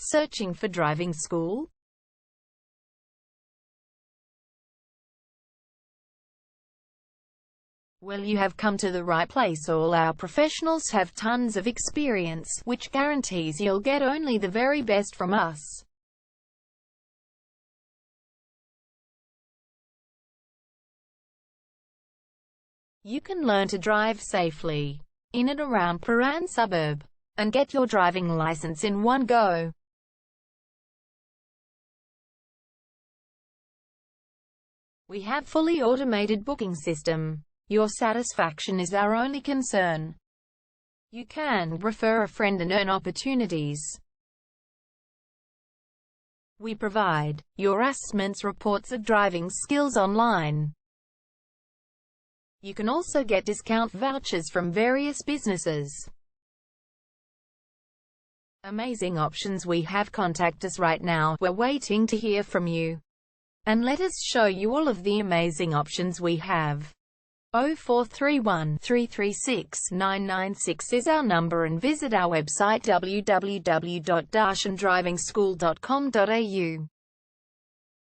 Searching for driving school? Well, you have come to the right place. All our professionals have tons of experience, which guarantees you'll get only the very best from us. You can learn to drive safely in and around Prahran suburb and get your driving license in one go. We have fully automated booking system. Your satisfaction is our only concern. You can refer a friend and earn opportunities. We provide your assessments reports of driving skills online. You can also get discount vouchers from various businesses. Amazing options we have. Contact us right now. We're waiting to hear from you. And let us show you all of the amazing options we have. 0431 336 996 is our number, and visit our website www.prahrandravingschool.com.au.